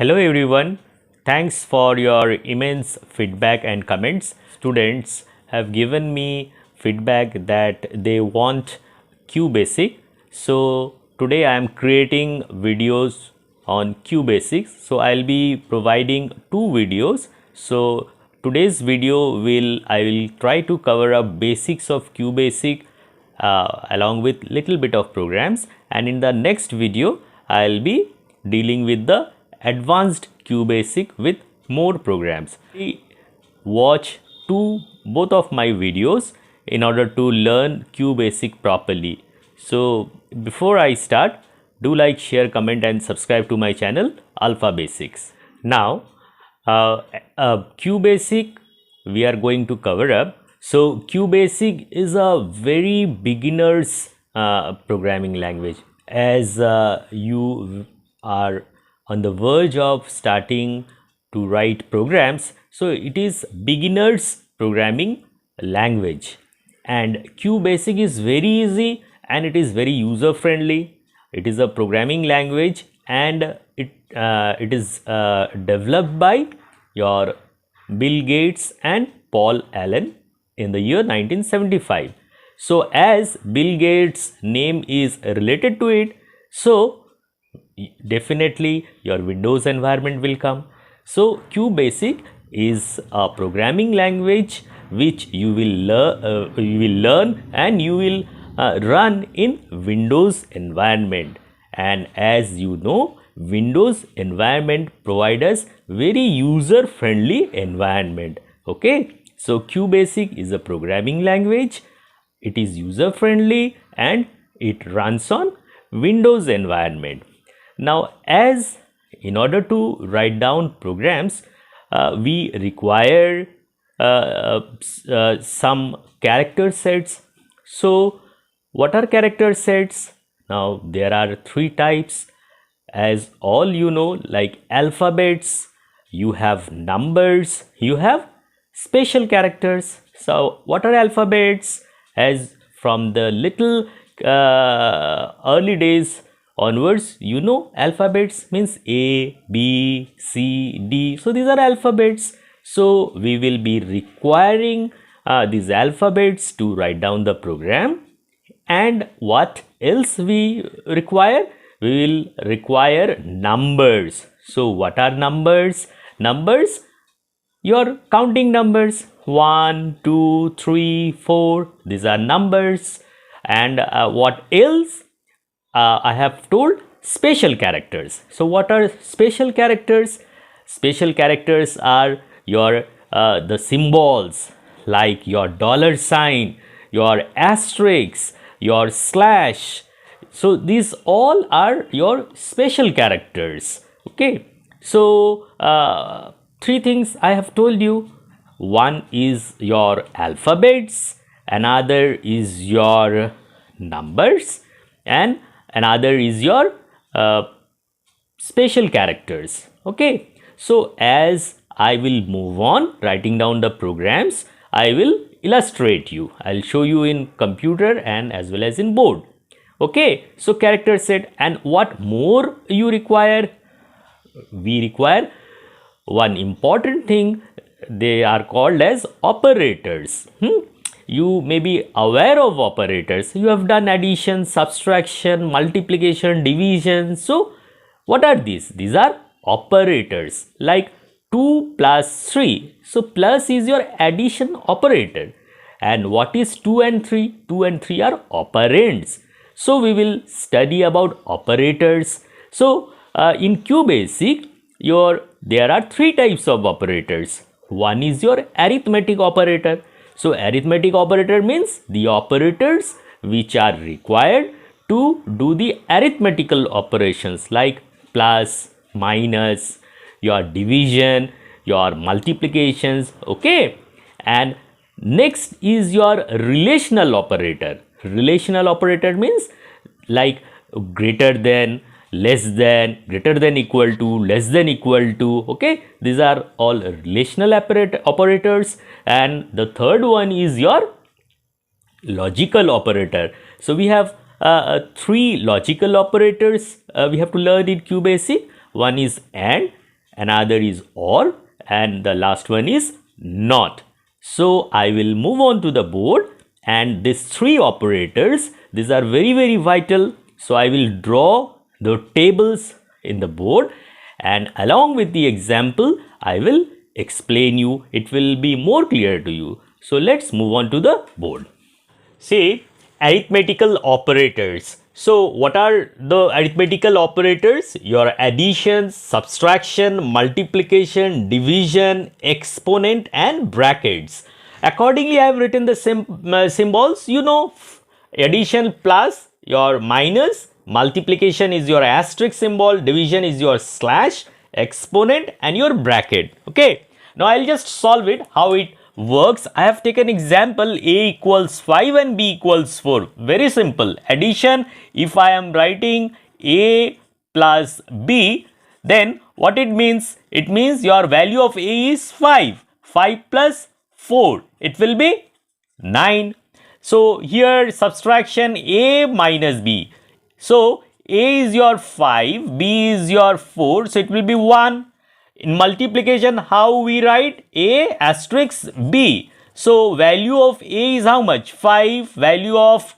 Hello everyone. Thanks for your immense feedback and comments. Students have given me feedback that they want QBasic. So today I am creating videos on QBasic. So I'll be providing two videos. So today's video I will try to cover up basics of QBasic along with little bit of programs, and in the next video I'll be dealing with the advanced QBasic with more programs. Watch both of my videos in order to learn QBasic properly. So before I start, do like, share, comment and subscribe to my channel Alpha Basics. Now QBasic we are going to cover up. So QBasic is a very beginner's programming language. As you are on the verge of starting to write programs, so it is beginners programming language, and QBasic is very easy and it is very user friendly. It is a programming language and it is developed by your Bill Gates and Paul Allen in the year 1975. So as Bill Gates' name is related to it, so definitely your Windows environment will come. So QBasic is a programming language which you will learn and you will run in Windows environment. And as you know, Windows environment provides us very user friendly environment. Okay, so QBasic is a programming language. It is user friendly and it runs on Windows environment. Now, as in order to write down programs, we require some character sets. So what are character sets? Now there are three types, as all you know, like alphabets, you have numbers, you have special characters. So what are alphabets? As from the little early days onwards, you know, alphabets means A, B, C, D. So these are alphabets. So we will be requiring these alphabets to write down the program. And what else we require? We will require numbers. So what are numbers? Numbers, your counting numbers, 1, 2, 3, 4. These are numbers. And what else? I have told special characters. So what are special characters? Special characters are your the symbols, like your dollar sign, your asterisk, your slash. So these all are your special characters. Okay, so three things I have told you. One is your alphabets, another is your numbers, and another is your special characters. Okay, so as I will move on writing down the programs, I will illustrate you. I'll show you in computer and as well as in board. Okay, so character set. And what more you require? We require one important thing. They are called as operators. You may be aware of operators. You have done addition, subtraction, multiplication, division. So what are these? These are operators, like 2 plus 3. So plus is your addition operator. And what is 2 and 3? 2 and 3 are operands. So we will study about operators. So in QBasic, there are three types of operators. One is your arithmetic operator. So arithmetic operator means the operators which are required to do the arithmetical operations like plus, minus, your division, your multiplications. Okay, and next is your relational operator. Relational operator means like greater than, less than, greater than equal to, less than equal to. Okay, these are all relational operators. And the third one is your logical operator. So we have three logical operators we have to learn in QBasic. One is AND, another is or, and the last one is not. So I will move on to the board, and these three operators, these are very vital. So I will draw the tables in the board, and along with the example I will explain you. It will be more clear to you. So let's move on to the board. Say arithmetical operators. So what are the arithmetical operators? Your addition, subtraction, multiplication, division, exponent and brackets. Accordingly, I have written the symbols. You know, addition plus your minus, multiplication is your asterisk symbol, division is your slash, exponent and your bracket. Okay. Now I'll just solve it, how it works. I have taken example a equals 5 and b equals 4. Very simple. Addition, if I am writing a plus b, then what it means? It means your value of a is 5. 5 plus 4, it will be 9. So here subtraction a minus b. So a is your 5, b is your 4, so it will be 1. In multiplication, how we write? A asterisk b. So value of a is how much? 5. Value of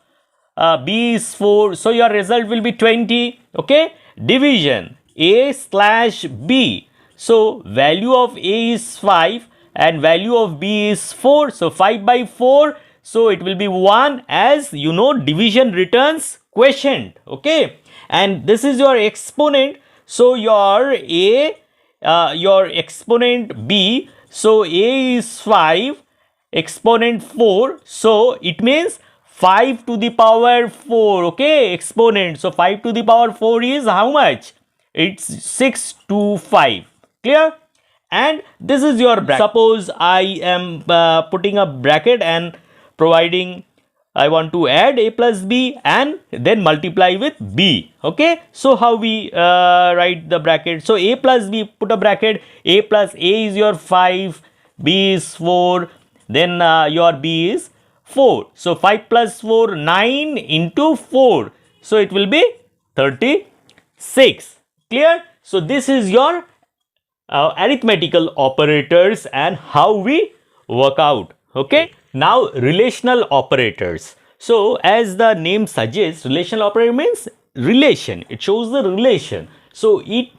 b is 4. So your result will be 20. Okay. Division, a slash b. So value of a is 5 and value of b is 4. So 5 by 4. So it will be 1, as you know division returns quotient. Okay. And this is your exponent. So your your exponent b, so a is 5, exponent 4, so it means 5 to the power 4. Okay, exponent. So 5 to the power 4 is how much? It's 625. Clear? And this is your bracket. Suppose I am putting a bracket and providing, I want to add a plus b and then multiply with b. Okay. So how we write the bracket? So a plus b, put a bracket. A plus a is your 5, b is 4, then your b is 4. So 5 plus 4, 9 into 4. So it will be 36. Clear? So this is your arithmetical operators and how we work out. Okay. Now relational operators. So as the name suggests, relational operator means relation. It shows the relation. So it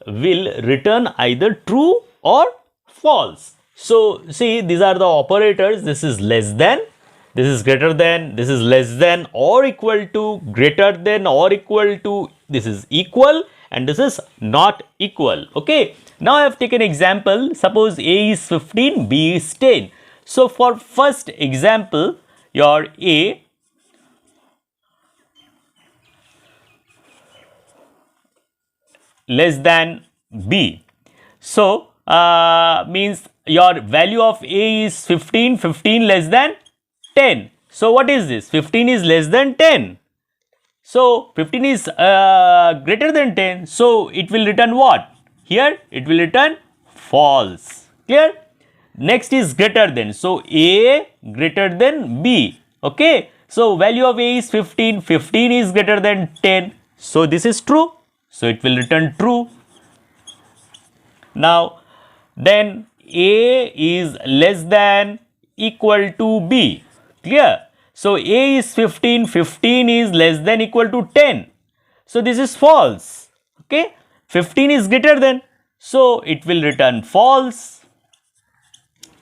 will return either true or false. So see, these are the operators. This is less than, this is greater than, this is less than or equal to, greater than or equal to, this is equal, and this is not equal. Okay. Now I have taken example. Suppose a is 15, b is 10. So for first example, your a less than b. So means your value of a is 15, 15 less than 10. So what is this? 15 is less than 10. So 15 is greater than 10. So it will return what? Here it will return false. Clear? Next is greater than. So a greater than b. Okay. So value of a is 15. 15 is greater than 10. So this is true. So it will return true. Now then a is less than equal to b. Clear? So a is 15. 15 is less than equal to 10. So this is false. Okay. 15 is greater than. So it will return false.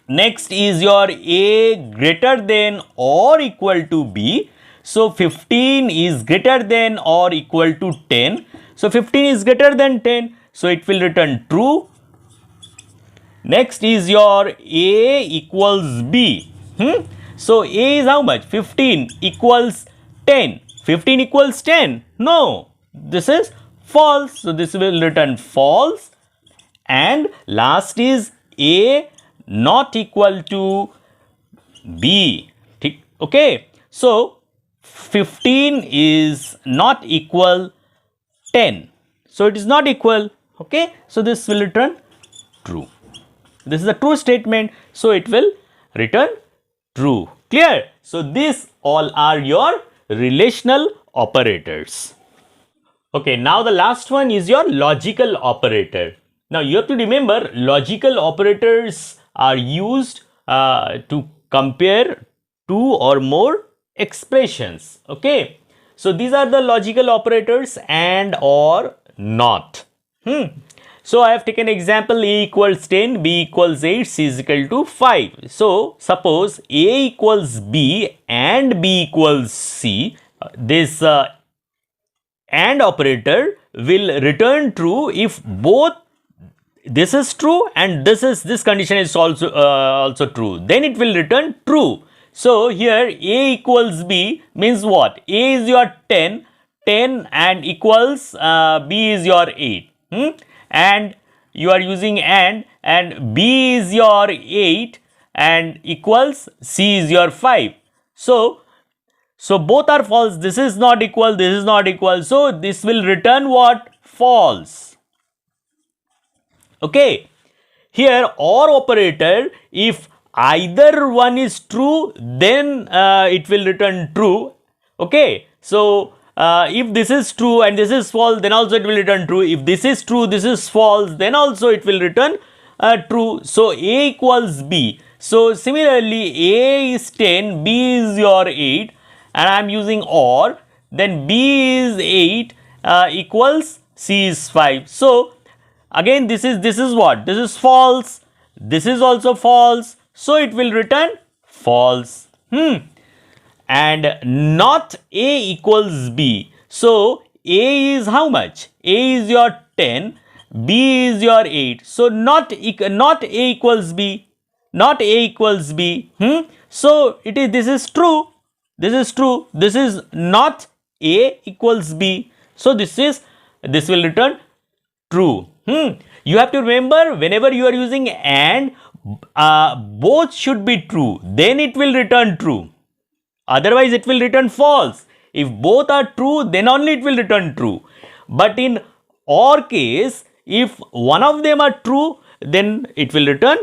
Next is your a greater than or equal to b. So 15 is greater than or equal to 10. So 15 is greater than 10. So it will return true. Next is your a equals b. So a is how much? 15 equals 10. 15 equals 10. No, this is false. So this will return false. And last is a not equal to b. Okay. So 15 is not equal 10. So it is not equal. Okay. So this will return true. This is a true statement. So it will return true. Clear? So these all are your relational operators. Okay. Now the last one is your logical operator. Now you have to remember logical operators are used to compare two or more expressions. Okay, so these are the logical operators and or not. So I have taken example A equals 10, B equals 8, C is equal to 5. So suppose A equals B and B equals C, this AND operator will return true if both this is true and this condition is also true. Then it will return true. So here A equals B means what? A is your 10 and equals B is your 8. And you are using and B is your 8 and equals C is your 5. So both are false. This is not equal, this is not equal. So this will return what? False. Okay. Here OR operator, if either one is true, then it will return true. Okay. So if this is true and this is false, then also it will return true. If this is true, this is false, then also it will return true. So A equals B. So similarly, A is 10, B is your 8, and I am using OR. Then B is 8 equals C is 5. So again, this is what? This is false. This is also false. So it will return false. And not A equals B. So A is how much? A is your 10, B is your 8. So not A equals B. Not A equals B. So this is true. This is true. This is not A equals B. So this will return true. You have to remember, whenever you are using AND, both should be true. Then it will return true. Otherwise, it will return false. If both are true, then only it will return true. But in OR case, if one of them are true, then it will return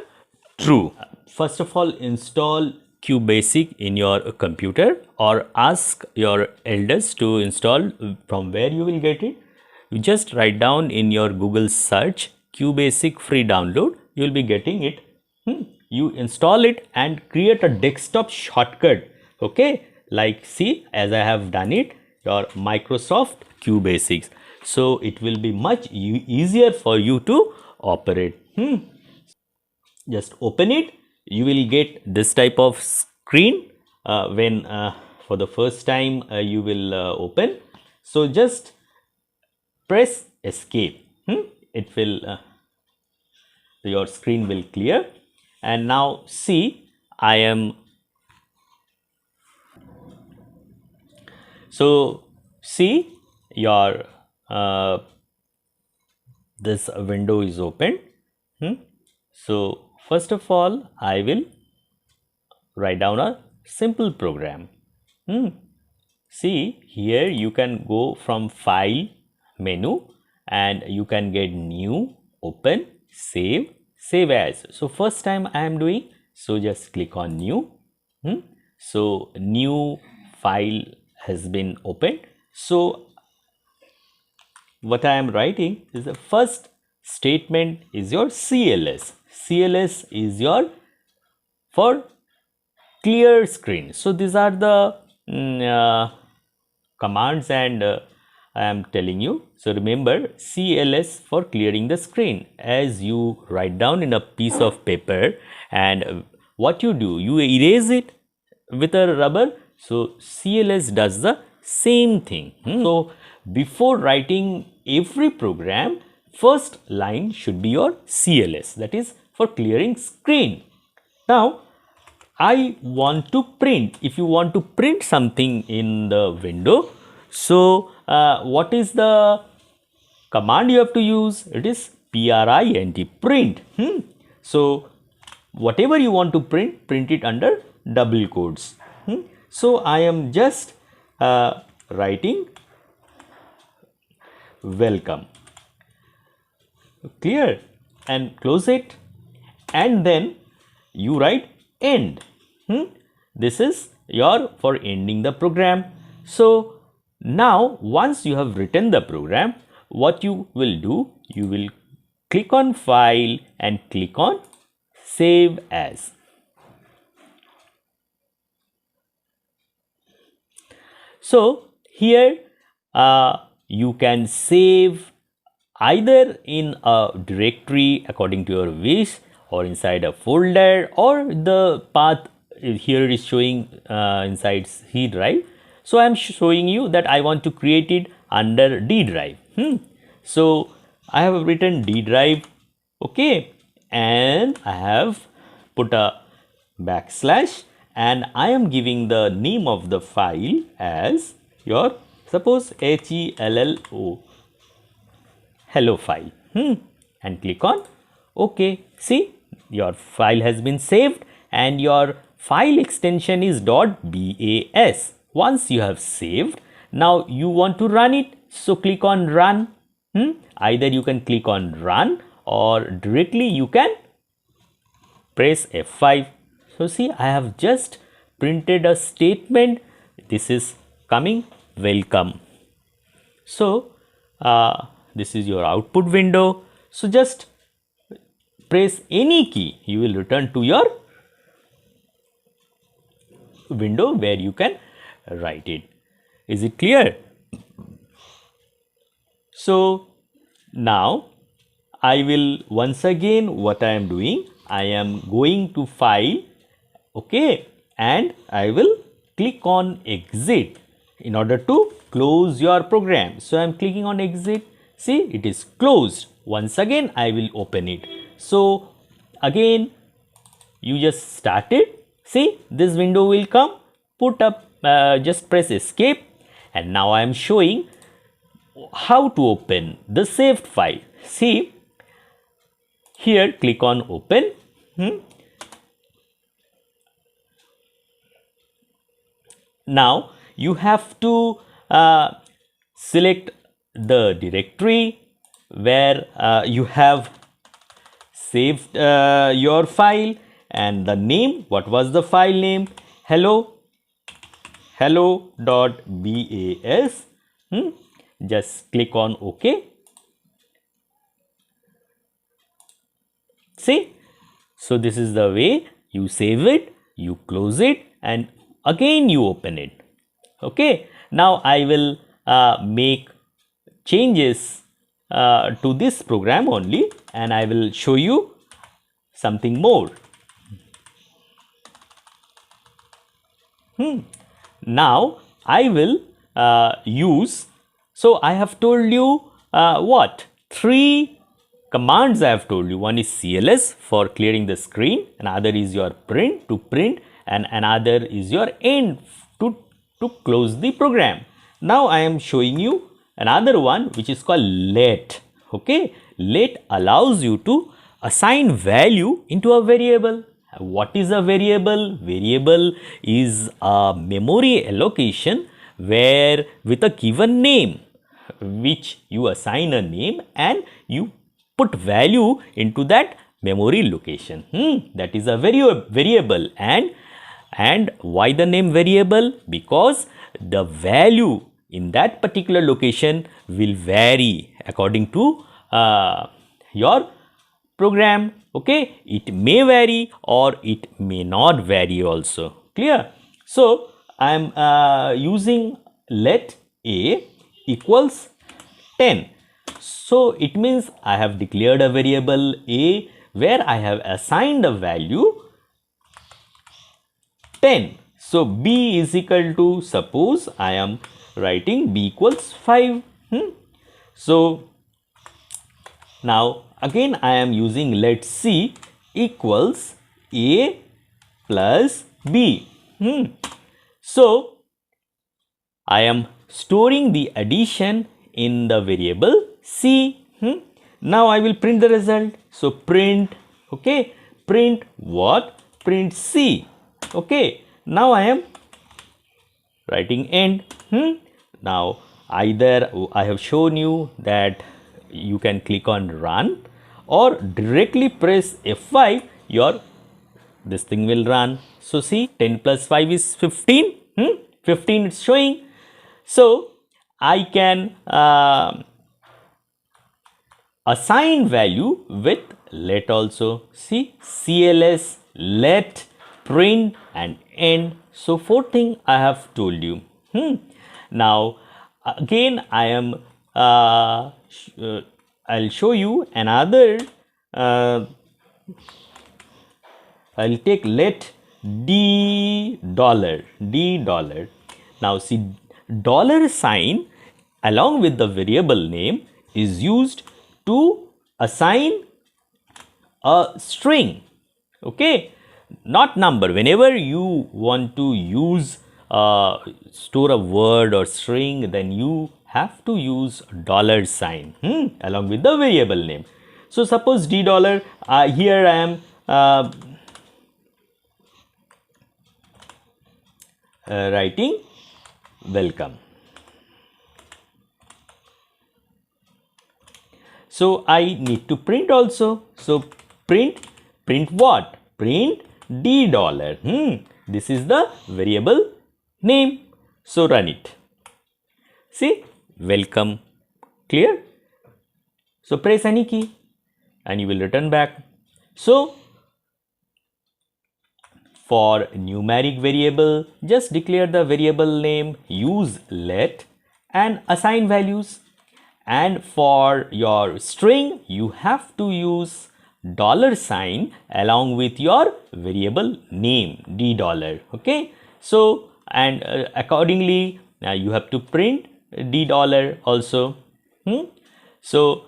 true. First of all, install QBasic in your computer, or ask your elders to install. From where you will get it? You just write down in your Google search QBasic free download. You will be getting it. You install it and create a desktop shortcut. Okay, like see, as I have done it, your Microsoft QBasics. So it will be much easier for you to operate. Just open it. You will get this type of screen when for the first time you will open. So just press escape. It will your screen will clear. And now see, I am so see your this window is open. So first of all, I will write down a simple program. See, here you can go from file menu and you can get new, open, save, save as. So first time I am doing, so just click on new. So new file has been opened. So what I am writing is the first statement is your CLS. CLS is your for clear screen. So these are the commands and I am telling you. So remember, CLS for clearing the screen. As you write down in a piece of paper, and what you do, you erase it with a rubber. So CLS does the same thing. So before writing every program, first line should be your CLS, that is for clearing screen. Now I want to print. If you want to print something in the window, so what is the command you have to use? It is print, print. So whatever you want to print, print it under double quotes. So I am just writing welcome. Clear, and close it, and then you write end. This is your for ending the program. So now once you have written the program, what you will do, you will click on file and click on save as. So here you can save either in a directory according to your wish, or inside a folder, or the path here is showing inside C drive. So I am showing you that I want to create it under D drive. So I have written D drive, okay, and I have put a backslash, and I am giving the name of the file as your, suppose, HELLO, hello file, and click on OK. See, your file has been saved and your file extension is .bas. Once you have saved, now you want to run it, so click on run. Either you can click on run or directly you can press F5. So see, I have just printed a statement. This is coming welcome. So this is your output window. So just press any key, you will return to your window where you can write it. Is it clear? So now I will once again, what I am doing, I am going to file, okay, and I will click on exit in order to close your program. So I am clicking on exit. See, it is closed. Once again I will open it. So again you just start it. See, this window will come. Put up, just press escape, and now I am showing how to open the saved file. See, here click on open. Now you have to select the directory where you have saved your file, and the name, what was the file name? hello.bas. Just click on OK. See, so this is the way you save it, you close it, and again you open it. Okay, now I will make changes to this program only, and I will show you something more. Now I will use, so I have told you what? 3 commands I have told you. One is CLS for clearing the screen, another is your print to print, and another is your end to close the program. Now I am showing you another one which is called let. Okay, let allows you to assign value into a variable. What is a variable? Variable is a memory allocation where with a given name, which you assign a name and you put value into that memory location. That is a variable. And why the name variable? Because the value in that particular location will vary according to your program. Okay, it may vary or it may not vary also. Clear? So I am using let a equals 10. So it means I have declared a variable a where I have assigned a value 10. So b is equal to, suppose I am writing b equals 5. So now again I am using let c equals a plus b. So I am storing the addition in the variable c. Now I will print the result. So print, okay, print what? Print c. Okay, now I am writing end. Now either I have shown you that you can click on run or directly press F5, your this thing will run. So see, 10 plus 5 is 15. 15 is showing. So I can assign value with let also. See, CLS, let, print and end. So 4 thing I have told you. Now again I am I'll show you another. I'll take let D dollar. Now see, dollar sign along with the variable name is used to assign a string. Okay, not number. Whenever you want to use store a word or string, then you have to use dollar sign along with the variable name. So suppose D dollar, here I am writing welcome. So I need to print also. So print what? Print D dollar. This is the variable name. So run it. See, welcome. Clear? So press any key and you will return back. So for numeric variable, just declare the variable name, use let and assign values. And for your string, you have to use dollar sign along with your variable name D dollar. Okay, so and accordingly you have to print D dollar also. So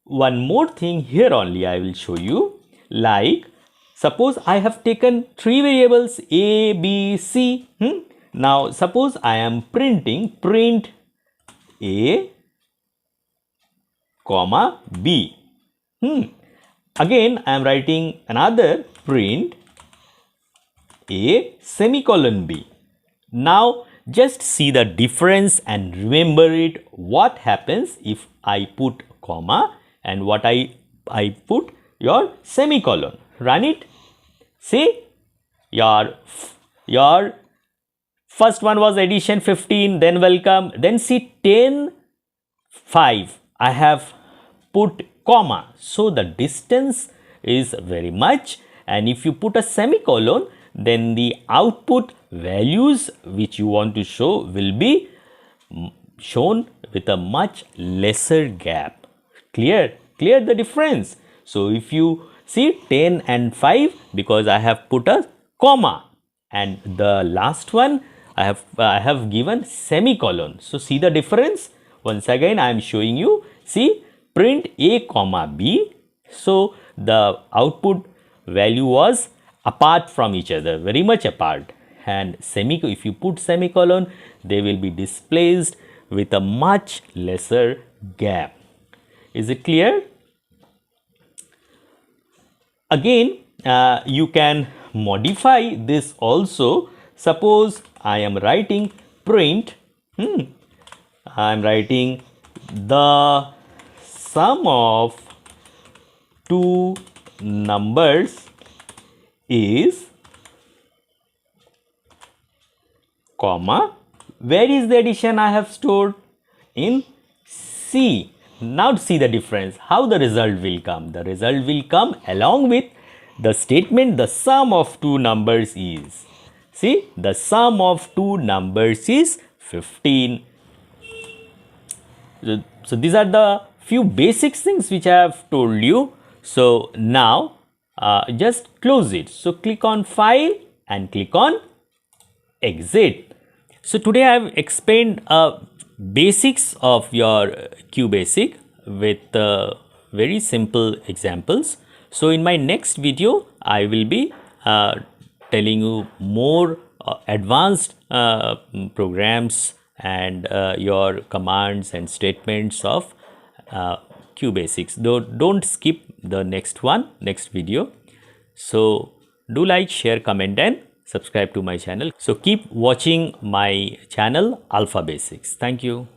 one more thing here only I will show you, like suppose I have taken 3 variables A, B, C. Now suppose I am printing print A comma B. Again I am writing another print A semicolon B. Now just see the difference and remember it, what happens if I put comma and what I put your semicolon. Run it. See, your first one was addition 15, then welcome, then see 10, 5. I have put comma. So the distance is very much, and if you put a semicolon, then the output values which you want to show will be shown with a much lesser gap. Clear the difference. So if you see 10 and 5, because I have put a comma, and the last one I have given semicolon. So see the difference. Once again I am showing you. See, print A comma B. So the output value was apart from each other, very much apart, and if you put semicolon, they will be displaced with a much lesser gap. Is it clear? Again you can modify this also. Suppose I am writing print, I am writing the sum of 2 numbers is comma, where is the addition I have stored? In C. Now see the difference, how the result will come. The result will come along with the statement the sum of 2 numbers is. See, the sum of 2 numbers is 15. So these are the few basic things which I have told you. So now just close it. So click on file and click on exit. So today I have explained basics of your QBasic with very simple examples. So in my next video I will be telling you more advanced programs and your commands and statements of QBasics. Don't skip the next video. So do like, share, comment and subscribe to my channel. So keep watching my channel Alpha Basics. Thank you.